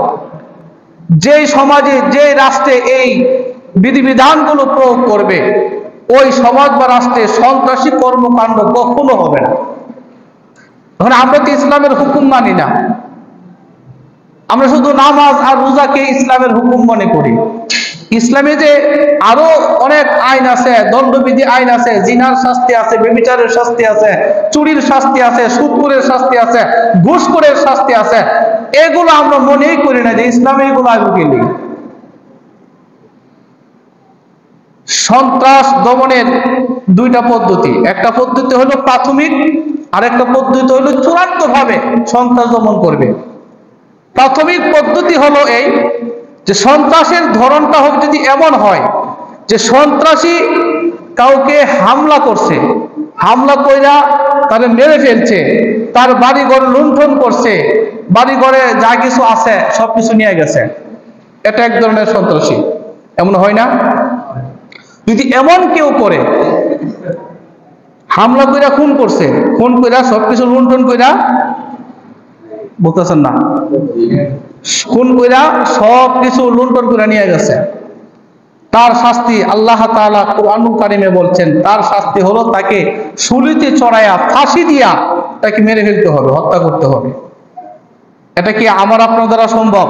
Speaker 1: যেই সমাজে, যে রাষ্ট্রে এই বিধিবিধানগুলো প্রয়োগ করবে, ওই সমাজ বা রাষ্ট্রে সন্ত্রাসী কর্মকাণ্ড কখনো হবে না। এখন আমরা তো ইসলামের হুকুম মানি না, আমরা শুধু নামাজ আর রোজাকে ইসলামের হুকুম মনে করি। ইসলামে যে আরো অনেক আইন আছে, দণ্ডবিধি আইন আছে, জিনার শাস্তি আছে, ব্যভিচারের শাস্তি আছে, চুরির শাস্তি আছে, সুদখোরের শাস্তি আছে, ঘুষখোরের শাস্তি আছে, এগুলো আমরা মনেই করি না যে ইসলামে এগুলো আগে গেলি। সন্ত্রাস দমনের দুইটা পদ্ধতি, একটা পদ্ধতি হলো প্রাথমিক, আর একটা পদ্ধতি হলো চূড়ান্ত ভাবে সন্ত্রাস দমন করবে। প্রাথমিক পদ্ধতি হলো এই যে সন্ত্রাসের ধরনটা হোক যদি এমন হয় যে সন্ত্রাসী কাউকে হামলা করছে, হামলা কইরা তারে মেরে ফেলছে, তার বাড়িঘর লুণ্ঠন করছে, বাড়িঘরে যা কিছু আছে সবকিছু নিয়ে গেছে, এটা এক ধরনের সন্ত্রাসী। এমন হয় না? যদি এমন কেউ করে, হামলা কইরা খুন করছে, খুন কইরা সবকিছু লুণ্ঠন কইরা, বুঝতেছেন না, খুন কইরা সবকিছু লুণ্ঠন করে নিয়ে গেছে, তার শাস্তি আল্লাহ তাআলা কুরআনুল কারীমে বলছেন, তার শাস্তি হলো তাকে শুলিতে চড়াইয়া ফাঁসি দিয়া তাকে মেরে ফেলতে হবে, হত্যা করতে হবে। এটা কি আমার আপনার দ্বারা সম্ভব?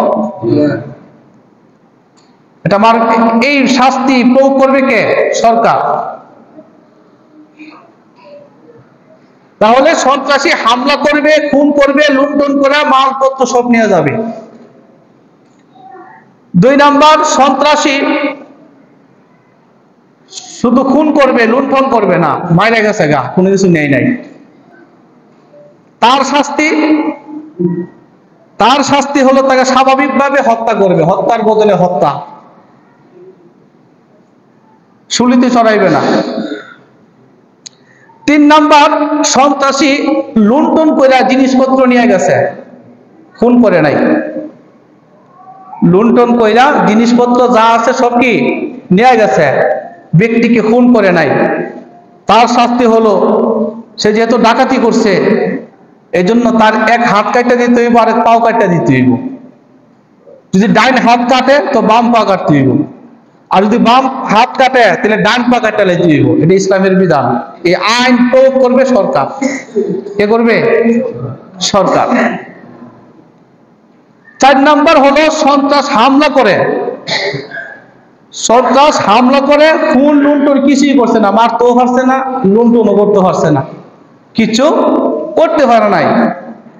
Speaker 1: এটা আমার এই শাস্তি প্রয়োগ করবে কে? সরকার। তাহলে সন্ত্রাসী হামলা করবে, খুন করবে, লুণ্ঠন করে মালপত্র সব নিয়ে যাবে। 2 নাম্বার, সন্ত্রাসী শুধু খুন করবে, লুণ্ঠন করবে না, মাইরে গেছে গা, কোনো কিছু নেই নাই। তার শাস্তি হলো তাকে স্বাভাবিকভাবে হত্যা করবে, হত্যার বদলে হত্যা, শুলিতে চড়াইবে না। 3 নাম্বার, সন্ত্রাসী লুণ্ঠন করে জিনিসপত্র নিয়ে গেছে, খুন করে নাই। লুণ্ঠন কইরা জিনিসপত্র যা আছে সব কি নিয়ে গেছে, ব্যক্তিকে খুন করে নাই। তার শাস্তি হলো সে যেহেতু ডাকাতি করছে, এই জন্য তার এক হাত কাটতে দিতে হইব, আর এক পাও কাটতে দিতে হইব। যদি ডাইন হাত কাটে তো বাম পা কাটতে হইব, আর যদি বাম হাত কাটে তাহলে ডান পা কাটতে দিতে হইব। এটা ইসলামের বিধান। এই আইন প্রয়োগ করবে সরকার। কে করবে? সরকার। 4 নাম্বার হলো সন্ত্রাস হামলা করে, খুন লুণ্ঠন কিছুই করছে না, মারতেও পারছে না, লুণ্ঠনও করতে পারছে না, কিছু করতে পারে নাই।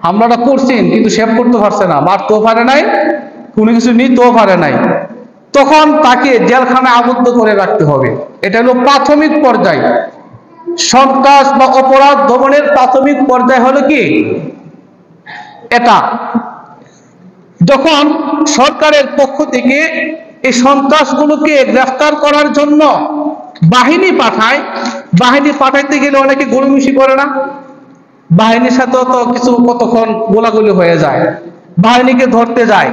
Speaker 1: হামলাটা করছেন কিন্তু সেভ করতে পারছে না, মারতেও পারে নাই, কোনো কিছু নিতেও পারে নাই। তখন তাকে জেলখানায় আবদ্ধ করে রাখতে হবে। এটা হলো প্রাথমিক পর্যায়। সন্ত্রাস বা অপরাধ দমনের প্রাথমিক পর্যায় হলো কি এটা। যখন সরকারের পক্ষ থেকে এই সন্ত্রাসগুলোকে গ্রেফতার করার জন্য বাহিনী পাঠাইতে গেলে অনেকে গলুমিশি করে না, বাহিনীর সাথে তো কিছু কতক্ষণ গোলাগুলি হয়ে যায়, বাহিনীকে ধরতে যায়,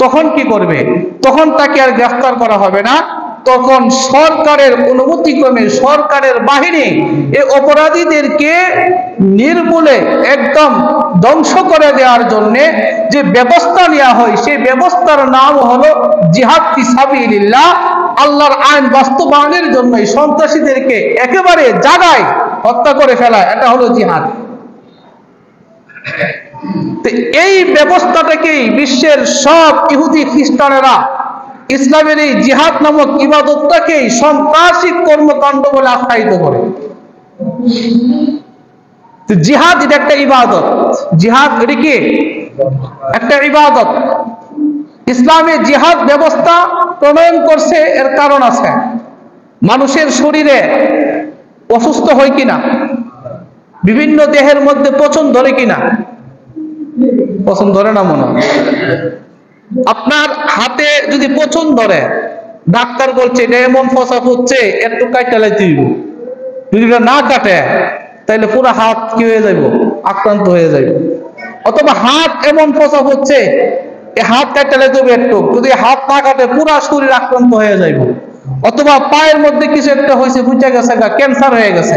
Speaker 1: তখন কি করবে? তখন তাকে আর গ্রেফতার করা হবে না, তখন সরকারের অনুমতিক্রমে সরকারের বাহিনী এই অপরাধীদেরকে নির্মূলে একদম ধ্বংস করে দেওয়ার জন্য যে ব্যবস্থা নেওয়া হয়, সেই ব্যবস্থার নাম হলো জিহাদ ফি সাবিলিল্লাহ। আল্লাহর আইন বাস্তবায়নের জন্য সন্ত্রাসীদেরকে একেবারে জায়গায় হত্যা করে ফেলা, এটা হলো জিহাদ। এই ব্যবস্থাটাকেই বিশ্বের সব ইহুদি খ্রিস্টানেরা ইসলামের এই জিহাদ নামক ইবাদতটাকেই সন্ত্রাসী কর্মকাণ্ড বলে আখ্যায়িত করে। জিহাদ এটা একটা ইবাদত, জিহাদ এটা কি একটা ইবাদত। ইসলামে জিহাদ ব্যবস্থা প্রণয়ন করছে, এর কারণ আছে। মানুষের শরীরে অসুস্থ হয় কিনা, বিভিন্ন দেহের মধ্যে পচন ধরে কিনা, পচন ধরে না মনে হয়? আপনার হাতে যদি পচন ধরে, ডাক্তার বলছে এটা এমন ফসাফ হচ্ছে, একটু কাটা লাইতে হইব। যদি এটা না কাটে তাহলে পুরো হাত কি হয়ে যাইব? আক্রান্ত হয়ে যাইব। অথবা হাত এমন ফসাফ হচ্ছে, এই হাত কাটা লাইতে হবে একটু, যদি হাত না কাটে পুরো শরীর আক্রান্ত হয়ে যাইব। অথবা পায়ের মধ্যে কিছু একটা হয়েছে, বুঝা গেছে ক্যান্সার হয়ে গেছে,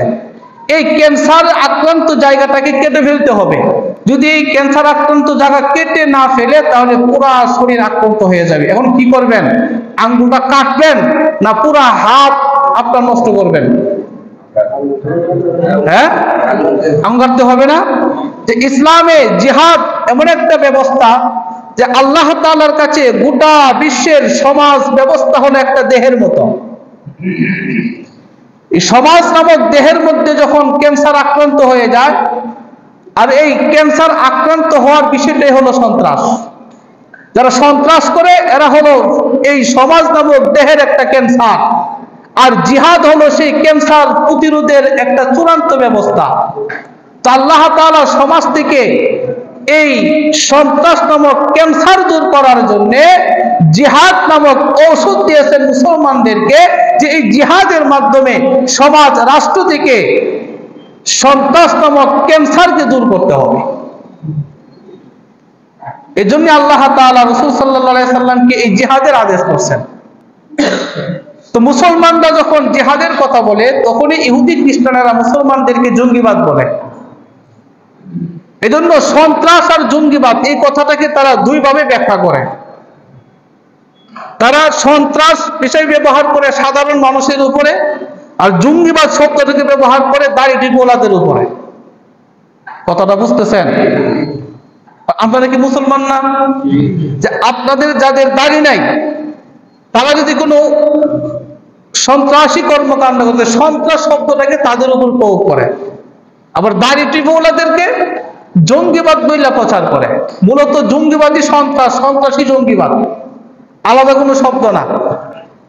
Speaker 1: এই ক্যান্সার আক্রান্ত জায়গাটাকে কেটে ফেলতে হবে। যদি এই ক্যান্সার আক্রান্ত জায়গা কেটে না ফেলে তাহলে পুরা শরীর আক্রান্ত হয়ে যাবে। এখন কি করবেন? আঙ্গুলটা কাটবেন না পুরা হাত আপনার নষ্ট করবেন? হ্যাঁ, আঙ্গুল কাটতে হবে না? যে ইসলামে জিহাদ এমন একটা ব্যবস্থা যে আল্লাহ তাআলার কাছে গোটা বিশ্বের সমাজ ব্যবস্থা হলো একটা দেহের মতো। এই সমাজ নামক দেহের মধ্যে যখন ক্যান্সার আক্রান্ত হয়ে যায়, আর এই ক্যান্সার আক্রান্ত হওয়ার বিষয়টাই হলো সন্ত্রাস। যারা সন্ত্রাস করে এরা হলো এই সমাজ নামক দেহের একটা ক্যান্সার, আর জিহাদ হলো সেই ক্যান্সার প্রতিরোধের একটা চূড়ান্ত ব্যবস্থা। তো আল্লাহ তাআলা সমাজ থেকে এই সন্ত্রাস নামক ক্যান্সার দূর করার জন্য জিহাদ নামক ঔষধ দিয়েছেন মুসলমানদেরকে, যে এই জিহাদের মাধ্যমে সমাজ রাষ্ট্র থেকে সন্ত্রাস নামক ক্যান্সারকে দূর করতে হবে। এই জন্য আল্লাহ তাআলা রাসূল সাল্লাল্লাহু আলাইহি সাল্লামকে এই জিহাদের আদেশ করছেন। তো মুসলমানরা যখন জিহাদের কথা বলে, তখনই ইহুদি খ্রিস্টানেরা মুসলমানদেরকে জঙ্গিবাদ বলে। এজন্য সন্ত্রাস আর জঙ্গিবাদ এই কথাটাকে তারা দুই ভাবে ব্যাখ্যা করে। তারা সন্ত্রাস বিষয় ব্যবহার করে সাধারণ মানুষের উপরে, আর জঙ্গিবাদ শব্দটাকে ব্যবহার করে দাড়ি টিপওয়ালাদের উপরে। কথাটা বুঝতেছেন? আপনারা কি মুসলমান না? যে আপনাদের যাদের দাড়ি নাই তারা যদি কোনো সন্ত্রাসী কর্মকাণ্ড করতে সন্ত্রাস শব্দটাকে তাদের উপর প্রয়োগ করে, আবার দাড়ি টিপওয়ালাদেরকে জঙ্গিবাদ বইলা প্রচার করে। মূলত জঙ্গিবাদী সন্ত্রাস, সন্ত্রাসী জঙ্গিবাদ, আলাদা কোনো শব্দ না।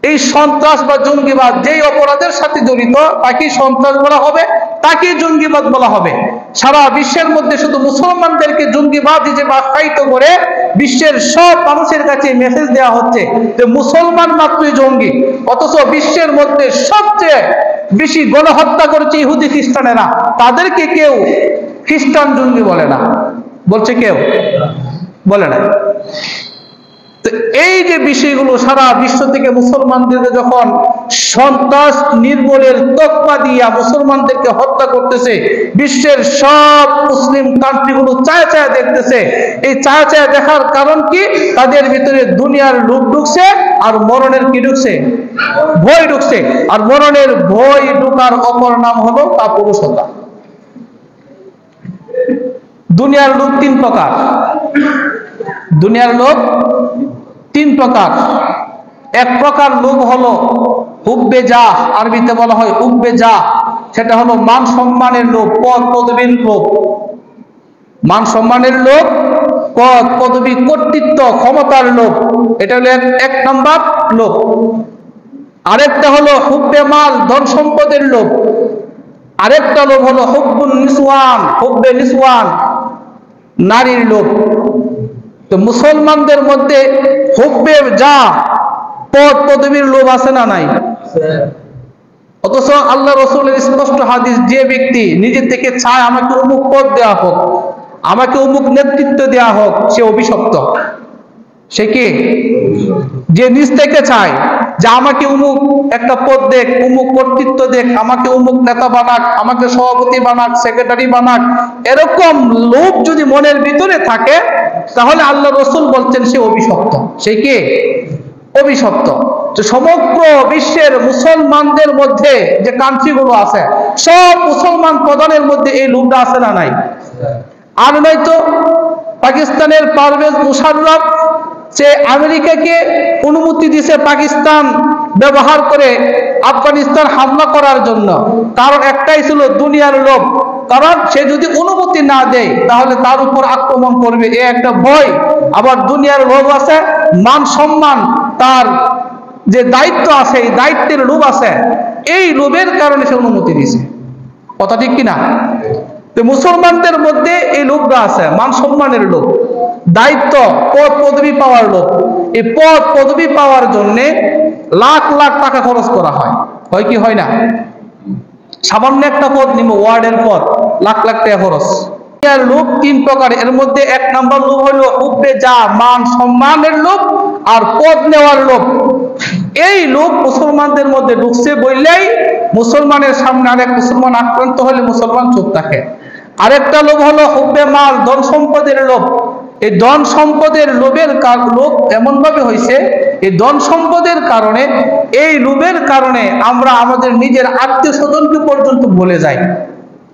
Speaker 1: এই সন্ত্রাস বা জঙ্গিবাদ যেই অপরাধের সাথে জড়িত তাকে সন্ত্রাস বলা হবে, তাকে জঙ্গিবাদ বলা হবে। সারা বিশ্বের মধ্যে শুধু মুসলমানদেরকে জঙ্গিবাদ হিসেবে আখ্যায়িত করে বিশ্বের সব মানুষের কাছে মেসেজ দেওয়া হচ্ছে যে মুসলমান মাত্রই জঙ্গি, অথচ বিশ্বের মধ্যে সবচেয়ে বেশি গণহত্যা করেছে ইহুদি খ্রিস্টানেরা, তাদেরকে কেউ খ্রিস্টান জঙ্গি বলে না। বলছে কেউ? বলে না। এই যে বিষয়গুলো সারা বিশ্ব থেকে মুসলমানদেরকে যখন সন্ত্রাস নির্মূলের তকমা দিয়া মুসলমানদেরকে হত্যা করতেছে, বিশ্বের সব মুসলিম কান্ট্রিগুলো চায় চায় দেখতেছে। এই চায় চায় দেখার কারণ কি? তাদের ভিতরে দুনিয়ার লোভ ঢুকছে আর মরণের কি ঢুকছে? ভয় ঢুকছে। আর মরণের ভয় ঢুকার অপর নাম হলো কাপুরুষতা। দুনিয়ার লোভ তিন প্রকার। দুনিয়ার লোভ তিন প্রকার। এক প্রকার লোভ হলো হুব্বে জাহ, আরবিতে বলা হয় হুব্বে জাহ। সেটা হলো মান সম্মানের লোভ, পদ পদবীর লোভ। মান সম্মানের লোভ, পদ পদবী, কর্তৃত্ব, ক্ষমতার লোভ। এটা হলো এক নম্বর লোভ। আরেকটা হলো হুব্বে মাল, ধন সম্পদের লোভ। আরেকটা লোভ হলো হুব্বুন নিসওয়ান, হুব্বে নিসওয়ান, নারীর লোভ। তো মুসলমানদের মধ্যে হুব্বে যা, পদ পদবীর লোভ আছে না নাই? অথচ আল্লাহ রাসূলের স্পষ্ট হাদিস, যে ব্যক্তি নিজে থেকে চায় আমাকে অমুক পদ দেওয়া হোক, আমাকে অমুক নেতৃত্ব দেওয়া হোক, সে অভিশপ্ত। সে কি? যে নিজ থেকে চায় যে আমাকে অমুক একটা পদ দেখ, অমুক কর্তৃত্ব দেখ, আমাকে অমুক নেতা বানাক, আমাকে সভাপতি বানাক, সেক্রেটারি বানাক, এরকম লোভ যদি মনের ভিতরে থাকে তাহলে আল্লাহ রাসূল বলছেন সে অভিশপ্ত। সে কি? অভিশপ্ত। যে সমগ্র বিশ্বের মুসলমানদের মধ্যে যে কান্ট্রিগুলো আছে, সব মুসলমান প্রধানের মধ্যে এই লোভটা আছে না নাই? আর নয়তো পাকিস্তানের পারভেজ মুশাররফ সে আমেরিকাকে অনুমতি দিয়েছে পাকিস্তান ব্যবহার করে আফগানিস্তান হামলা করার জন্য। কারণ একটাই ছিল দুনিয়ার লোভ। কারণ সে যদি অনুমতি না দেয় তাহলে তার উপর আক্রমণ করবে, এ একটা ভয়। আবার দুনিয়ার লোভ আছে, মান সম্মান, তার যে দায়িত্ব আছে এই দায়িত্বের লোভ আছে। এই লোভের কারণে সে অনুমতি দিয়েছে। কথা ঠিক কিনা? তো মুসলমানদের মধ্যে এই লোভটা আছে, মান সম্মানের লোভ, দায়িত্ব, পদ পদবী পাওয়ার লোভ। এই পদ পদবী পাওয়ার জন্য লাখ লাখ টাকা খরচ করা হয়। হয় কি হয় না? সামান্য একটা পদ নিব, ওয়ার্ডের পদ, লাখ লাখ টাকা খরচ। এর লোভ তিন প্রকার। এর মধ্যে এক নাম্বার লোভ হলো হুব্বে যা, মান সম্মানের লোভ আর পদ নেওয়ার লোভ। এই লোভ মুসলমানদের মধ্যে ঢুকছে বললেই মুসলমানের সামনে আরেক মুসলমান আক্রান্ত হলে মুসলমান চুপ থাকে। আরেকটা লোভ হলো হুব্বে মাল, ধন সম্পদের লোভ। এই ধন সম্পদের লোভের লোভ এমন ভাবে হয়েছে, এই ধন সম্পদের কারণে, এই লোভের কারণে আমরা আমাদের নিজের আত্মীয় স্বজনকে পর্যন্ত ভুলে যাই।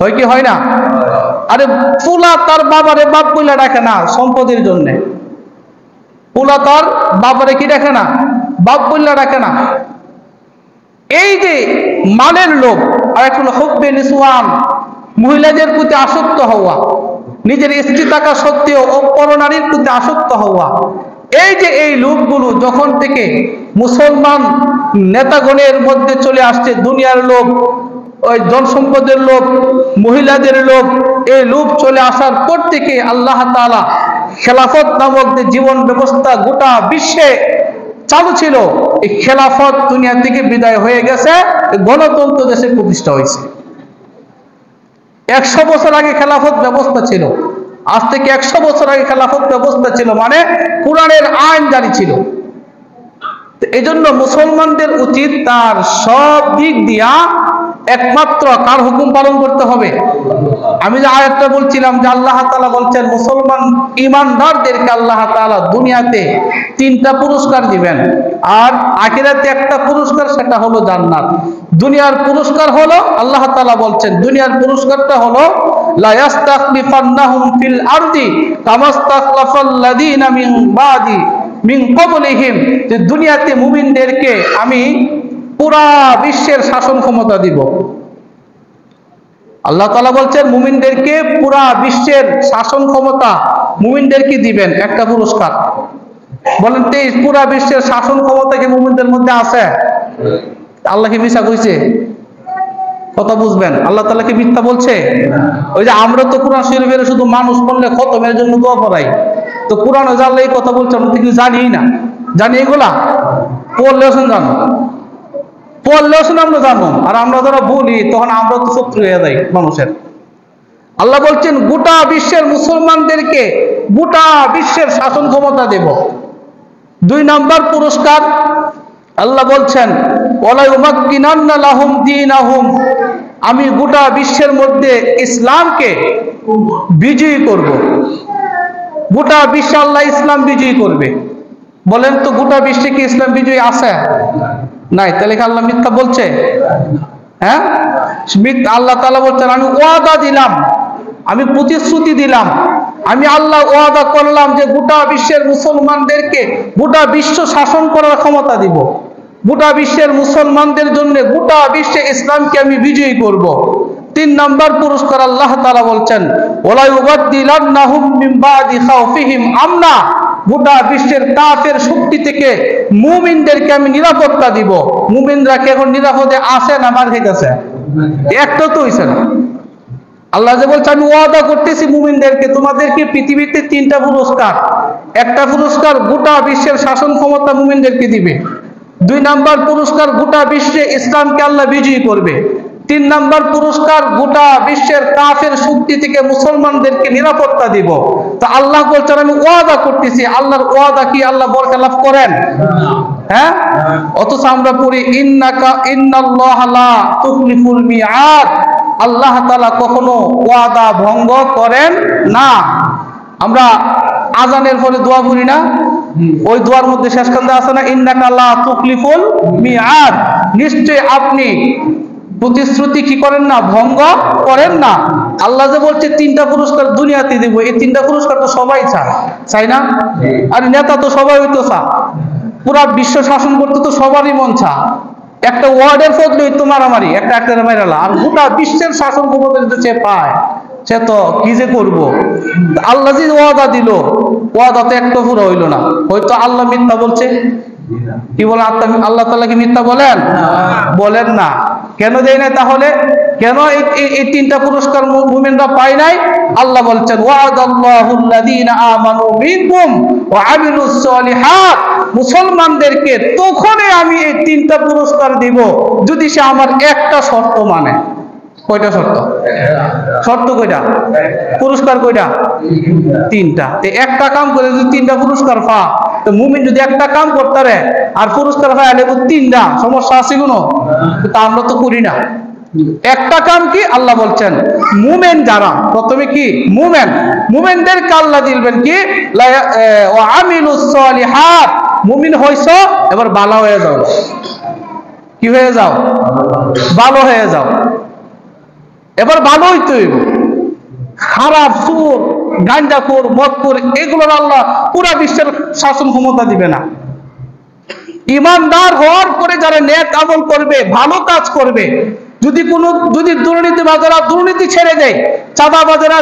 Speaker 1: হয় কি হয় না? আরে পোলা তার বাবারে বাপ বইলা ডাকে না সম্পদের জন্য। পোলা তার বাবারে কি ডাকে না? বাপ বইলা ডাকে না। এই যে মালের লোভ। আর একটা হলো হুব্বে নিসওয়ান, মহিলাদের প্রতি আসক্ত হওয়া, নিজের স্ত্রী থাকা সত্ত্বেও পরনারীর প্রতি আসক্ত হওয়া। এই যে এই লোভগুলো যখন থেকে মুসলমান নেতাগণের মধ্যে চলে আসছে, দুনিয়ার লোভ, ওই ধন সম্পদের লোভ, মহিলাদের লোভ, এই লোভ চলে আসার পর থেকে আল্লাহ তাআলা খেলাফত নামক যে জীবন ব্যবস্থা গোটা বিশ্বে চালু ছিল, এই খেলাফত দুনিয়া থেকে বিদায় হয়ে গেছে, গণতন্ত্র দেশে প্রতিষ্ঠা হয়েছে। 100 বছর আগে খেলাফত ব্যবস্থা ছিল, আজ থেকে 100 বছর আগে খেলাফত ব্যবস্থা ছিল, মানে কোরআনের আইন জারি ছিল। এই জন্য মুসলমানদের উচিত তার সব দিক দিয়া একমাত্র কার হুকুম পালন করতে হবে? আমি যে আয়াতটা বলছিলাম যে আল্লাহ তাআলা বলছেন মুসলমান ঈমানদারদেরকে আল্লাহ তাআলা দুনিয়াতে 3টা পুরস্কার দিবেন, আর আখিরাতে একটা পুরস্কার, সেটা হলো জান্নাত। দুনিয়ার পুরস্কার হলো, আল্লাহ তাআলা বলছেন দুনিয়ার পুরস্কারটা হলো লা ইয়াস্তাখলিফান্নাহুম ফিল আরদি কামাস্তাখলাফাল্লাযীনা মিন ক্বাবলিহিম, যে দুনিয়াতে মুমিনদেরকে আমি পুরা বিশ্বের শাসন ক্ষমতা দিব। আল্লাহ তাআলা বলছেন মুমিনদেরকে পুরা বিশ্বের শাসন ক্ষমতা মুমিনদেরকে দিবেন, একটা পুরস্কার। বলেন তো পুরা বিশ্বের শাসন ক্ষমতা কি মুমিনদের মধ্যে আছে? আল্লাহ কি মিথ্যা কইছে? কথা বুঝবেন, আল্লাহ তাআলা কি মিথ্যা বলছে? ওই যে আমরা তো কোরআন শরীফের শুধু মানুষ পড়লে খতমের জন্য দোয়া পড়াই, তো কোরআনে যে আল্লাহ এই কথা বলছে আমরা কিছু জানিই না। জানি এগুলা? পড়লেও জানো, পড়লেও আমরা জানো, আর আমরা যারা বলি তখন আমরা তো শত্রু হয়ে যাই মানুষের। আল্লাহ বলছেন গোটা বিশ্বের মুসলমানদেরকে গোটা বিশ্বের শাসন ক্ষমতা দেব। 2 নাম্বার পুরস্কার আল্লাহ বলছেন ওয়ালা ইউমাক্কিনান্না লাহুম দীনাহুম, আমি গোটা বিশ্বের মধ্যে ইসলামকে বিজয়ী করব। গোটা বিশ্বে আল্লাহ ইসলাম বিজয়ী করবে। বলেন তো গোটা বিশ্বে কি ইসলাম বিজয়ী আছে? নাই। তাহলে কি আল্লাহ মিথ্যা বলছে? হ্যাঁ, আল্লাহ তাআলা বলছেন আমি ওয়াদা দিলাম, আমি প্রতিশ্রুতি দিলাম, আমি আল্লাহ ওয়াদা করলাম যে গোটা বিশ্বের মুসলমানদেরকে গোটা বিশ্ব শাসন করার ক্ষমতা দিব। গোটা বিশ্বের মুসলমানদের জন্য গোটা বিশ্বে ইসলামকে আমি বিজয়ী করব। 3 নাম্বার পুরস্কার আল্লাহ তাআলা বলছেন ওয়ালা ইউবাদদিলান্নাহুম মিন বাদি খাউফিহিম আমনা, গোটা বিশ্বের কাফের শক্তি থেকে মুমিনদেরকে আমি নিরাপত্তা দিব। মুমিনরা কি এখন নিরাপদে আছে না মার খাইতেছে? একটা তো হইছে না। আল্লাহ যে বলছে আমি ওয়াদা করতেছি মুমিনদেরকে তোমাদেরকে পৃথিবীতে 3টা পুরস্কার। একটা পুরস্কার গোটা বিশ্বের শাসন ক্ষমতা মুমিনদেরকে দিবে। 2 নাম্বার পুরস্কার গোটা বিশ্বে ইসলামকে আল্লাহ বিজয়ী করবে। 3 নাম্বার পুরস্কার গোটা বিশ্বের কাফের শক্তি থেকে মুসলমানদেরকে নিরাপত্তা দিব। তো আল্লাহ বলছেন আমি ওয়াদা করতেছি। আল্লাহর ওয়াদা কি আল্লাহ বরখেলাফ করেন? হ্যাঁ, অথচ আমরা পড়ি ইন্নাল্লাহা লা তুখলিফুল মিআদ, আল্লাহ তাআলা কখনো ওয়াদা ভঙ্গ করেন না। আমরা আজানের পরে দোয়া করি না, ওই দোয়ার মধ্যে শেষ কান্দা আছে না ইন্নাকা লা তুখলিফুল মিআদ, নিশ্চয় আপনি প্রতিশ্রুতি কি করেন না, ভঙ্গ করেন না। আল্লাহ যে বলছে 3টা পুরস্কার দুনিয়াতে দেব, এই 3টা পুরস্কার তো সবাই চায় না? আর নেতা তো সবাই হইতো পুরা বিশ্ব শাসন করতে তো সবারই মন একটা ওয়ার্ডের পদ লইতো মারামারি, একটা মাইরালা, আর গোটা বিশ্বের শাসন ক্ষমতা যদি সে পায় সে তো কি যে করবো। আল্লাহ যে ওয়াদা দিল, ওয়াদা তো একটা পুরো হইল না। হয়তো আল্লাহ মিথ্যা বলছে? কি বলেন? আল্লাহ তাআলা কি মিথ্যা বলেন? বলেন না। কেন দেয় না তাহলে? কেন এই 3টা পুরস্কার মুমিনরা পায় নাই? আল্লাহ বলছেন ওয়াদাল্লাহুল্লাযীনা আমানু মিনকুম ওয়া আমিলুস সলিহাত, মুসলমানদেরকে তখনই আমি এই 3টা পুরস্কার দিব যদি সে আমার একটা শর্ত মানে। কয়টা শর্ত? শর্ত কয়টা? পুরস্কার কয়টা? 3টা। একটা কাম করে যদি 3টা পুরস্কার পা, তো মুমিন যদি একটা কাম করতে পারে আর পুরস্কার পায় 3টা, সমস্যা আছে কোনো? তা আমরা তো করি না। একটা কাম কি আল্লাহ বলছেন মুমিন যারা, প্রথমে কি মুমিনদেরকে আল্লাহ দিবেন কি ওয়া আমিলুস সলিহাত, মুমিন হইছো এবার ভালো হয়ে যাও। কি হয়ে যাও? ভালো হয়ে যাও। এবার ভালো হইতে হইব। খারাপ সুর, গাঁজাখোর, মদখোর এগুলোর আল্লাহ পুরা বিশ্বের শাসন ক্ষমতা দিবে না। ঈমানদার হওয়ার পরে যারা নেক আমল করবে, ভালো কাজ করবে, যদি দুর্নীতিবাজরা দুর্নীতি ছেড়ে দেয়, চাঁদাবাজেরা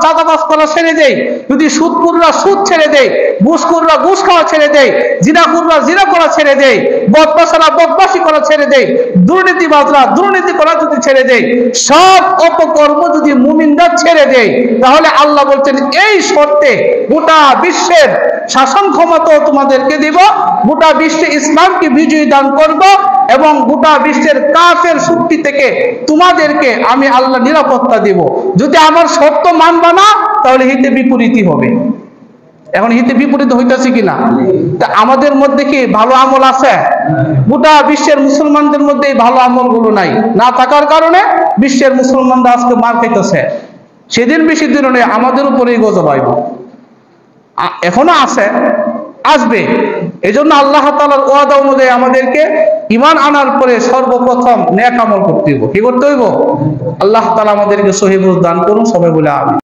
Speaker 1: চাঁদাবাজ করা ছেড়ে দেয়, যদি সুদখোররা সুদ ছেড়ে দেয়, ঘুষখোররা ঘুষ খাওয়া ছেড়ে দেয়, জিনাখোররা জিনা করা ছেড়ে দেয়, বদমাশরা বদমাশি করা ছেড়ে দেয়, দুর্নীতিবাজরা দুর্নীতি করা যদি ছেড়ে দেয়, সব অপকর্ম যদি মুমিনরা ছেড়ে দেয়, তাহলে আল্লাহ বলছেন এই শর্তে গোটা বিশ্বের শাসন ক্ষমতাও তোমাদেরকে দিব, গোটা বিশ্বে ইসলামকে বিজয় দান করব, এবং গোটা বিশ্বের কাফের শক্তি থেকে তোমাদেরকে আমি আল্লাহ নিরাপত্তা দেব। যদি আমার শর্ত মানবা না তাহলে হিতে বিপরীতই হবে। এখন হিতে বিপরীত হইতেছে কিনা? তা আমাদের মধ্যে কি ভালো আমল আছে? গোটা বিশ্বের মুসলমানদের মধ্যে এই ভালো আমলগুলো নাই, না থাকার কারণে বিশ্বের মুসলমানরা আজকে মার খাইতেছে। সেদিন বেশি দিন নেই আমাদের উপরেই গজব আইব, এখনো আছে, আসবে। এই জন্য আল্লাহ তাআলার ওয়াদা অনুযায়ী আমাদেরকে ঈমান আনার পরে সর্বপ্রথম নেক আমল করতে হইব। কি করতে হইব? আল্লাহ তাআলা আমাদেরকে সহিহ বুঝ দান করুন, সবাই বলে আমিন।